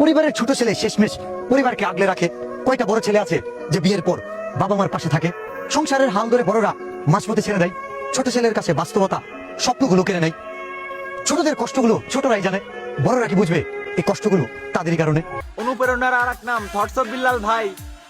পরিবারের ছোট ছেলে শেষমেশ পরিবারকে আগলে রাখে। কয়টা বড় ছেলে আছে যে বিয়ের পর বাবা মার পাশে থাকে? সংসারের হাল ধরে বড়রা মাঝপথে ছেড়ে দেয়। ছোট ছেলের কাছে বাস্তবতা স্বপ্নগুলো কেড়ে নেয়। ছোটদের কষ্টগুলো ছোটরাই জানে, বড়রা কি বুঝবে এই কষ্টগুলো তাদেরই কারণে। অনুপ্রেরণার আর এক নাম থটস অফ বিল্লাল ভাই।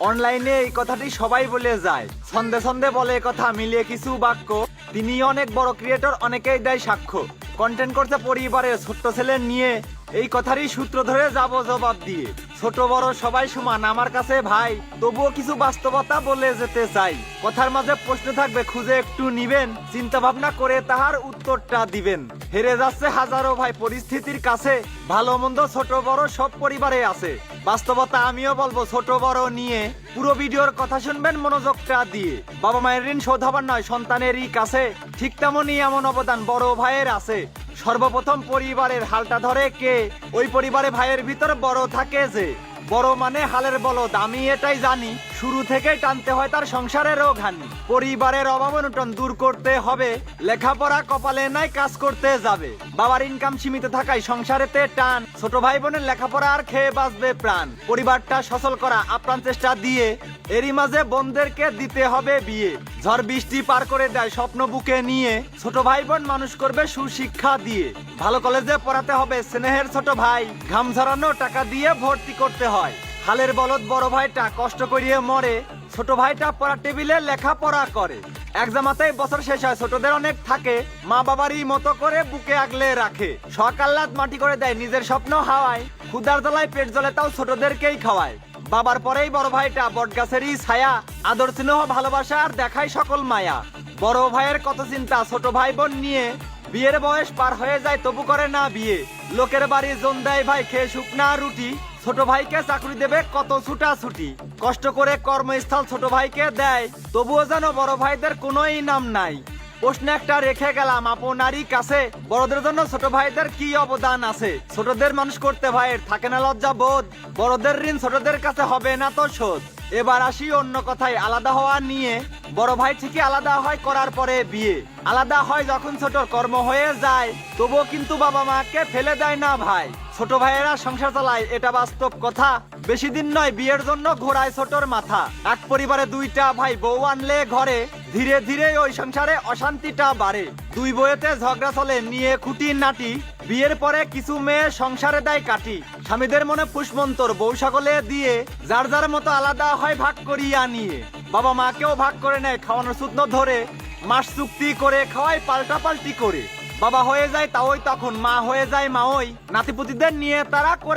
অনলাইনে এই কথাটি সবাই বলে যায়, ছন্দে ছন্দে বলে কথা মিলিয়ে কিছু বাক্য। তিনি অনেক বড় ক্রিয়েটর, অনেকেই দেয় সাক্ষ্য। কন্টেন্ট করতে পরিবারের ছোট্ট ছেলে নিয়ে এই কথারই সূত্র ধরে যাব জবাব দিয়ে। ছোট বড় সবাই সমান আমার কাছে ভাই, তবুও কিছু বাস্তবতা বলে যেতে চাই। কথার মাঝে প্রশ্ন থাকবে, খুঁজে একটু নিবেন, চিন্তা ভাবনা করে তাহার উত্তরটা দিবেন। হেরে যাচ্ছে হাজারো ভাই পরিস্থিতির কাছে, ভালো মন্দ ছোট বড় সব পরিবারে আছে। বাস্তবতা আমিও বলবো ছোট বড় নিয়ে, পুরো ভিডিওর কথা শুনবেন মনোযোগটা দিয়ে। বাবা মায়ের ঋণ শোধ হবার নয় সন্তানেরই কাছে, ঠিক তেমনই এমন অবদান বড় ভাইয়ের আছে। সর্বপ্রথম পরিবারের হালটা ধরে কে? ওই পরিবারে ভাইয়ের ভিতর বড় থাকে যে। বড় মানে হালের বলদ, আমি এটাই জানি। শুরু থেকেই টানতে হয় তার সংসারেরও ঘানি। পরিবারের অভাব অনটন দূর করতে হবে, লেখাপড়া কপালে নাই কাজ করতে যাবে। বাবার ইনকাম সীমিত থাকায় সংসারেতে টান, ছোট ভাই বোনের লেখাপড়া আর খেয়ে বাঁচবে প্রাণ। পরিবারটা সচল করা আপ্রাণ চেষ্টা দিয়ে, এরই মাঝে বোনদেরকে দিতে হবে বিয়ে। ঝড় বৃষ্টি পার করে দেয় স্বপ্ন বুকে নিয়ে, ছোট ভাই বোন মানুষ করবে সুশিক্ষা দিয়ে। ভালো কলেজে পড়াতে হবে স্নেহের ছোট ভাই, ঘাম ঝরানো টাকা দিয়ে ভর্তি করতে হয়। হালের বলদ বড় ভাইটা কষ্ট করিয়ে মরে, ছোট ভাইটা পড়ার টেবিলে লেখাপড়া করে। এক জামাতেই বছর শেষ হয়, ছোটদের অনেক থাকে, মা বাবারই মতো করে বুকে আগলে রাখে। সকাল্লাদ মাটি করে দেয় নিজের স্বপ্ন হাওয়ায়, ক্ষুদার জ্বালায় পেট জ্বলে তাও ছোটদেরকেই খাওয়ায়। বাবার পরেই বড় ভাইটা বটগাছেরই ছায়া, আদর স্নেহ ভালোবাসা আর দেখায় সকল মায়া। বড় ভাইয়ের কত চিন্তা ছোট ভাই বোন নিয়ে, বিয়ের বয়স পার হয়ে যায় তবু করে না বিয়ে। লোকের বাড়ি জন দেয় ভাই খেয়ে শুকনা রুটি, ছোট ভাইকে চাকরি দেবে কত ছুটাছুটি। কষ্ট করে কর্মস্থল ছোট ভাইকে দেয়, তবুও যেন বড় ভাইদের কোনো ইনাম নাই। প্রশ্ন একটা রেখে গেলাম আপনারই কাছে, বড়দের জন্য ছোট ভাইদের কি অবদান আছে? ছোটদের মানুষ করতে ভাইয়ের থাকে না লজ্জা বোধ, বড়দের ঋণ ছোটদের কাছে হবে না তো শোধ। এবার আসি অন্য কথায়, আলাদা হওয়া নিয়ে। বড় ভাই ঠিকই আলাদা হয় করার পরে বিয়ে, আলাদা হয় যখন ছোটর কর্ম হয়ে যায়, তবুও কিন্তু বাবা মাকে ফেলে দেয় না ভাই। ছোট ভাইয়েরা সংসার চালায় এটা বাস্তব কথা, বেশি দিন নয় বিয়ের জন্য ঘোরায় ছোটর মাথা। এক পরিবারে দুইটা ভাই বউ আনলে ঘরে, ধীরে ধীরে ওই সংসারে অশান্তিটা বাড়ে। দুই বইয়েতে ঝগড়া চলে নিয়ে খুঁটি নাটি, বিয়ের পরে কিছু মেয়ে সংসারে দেয় কাটি। স্বামীদের মনে ফুসমন্তর বউ সকলে দিয়ে, যার যার মতো আলাদা হয় ভাগ করিয়া নিয়ে। বাবা মাকেও ভাগ করে নেয় খাওয়ানোর সূত্র ধরে, মাস চুক্তি করে খাওয়ায় পাল্টা পাল্টি করে। বাবা হয়ে যায় তাওই তখন, মা হয়ে যায় মা ওই, নাতিপুতিদের নিয়ে তারা করে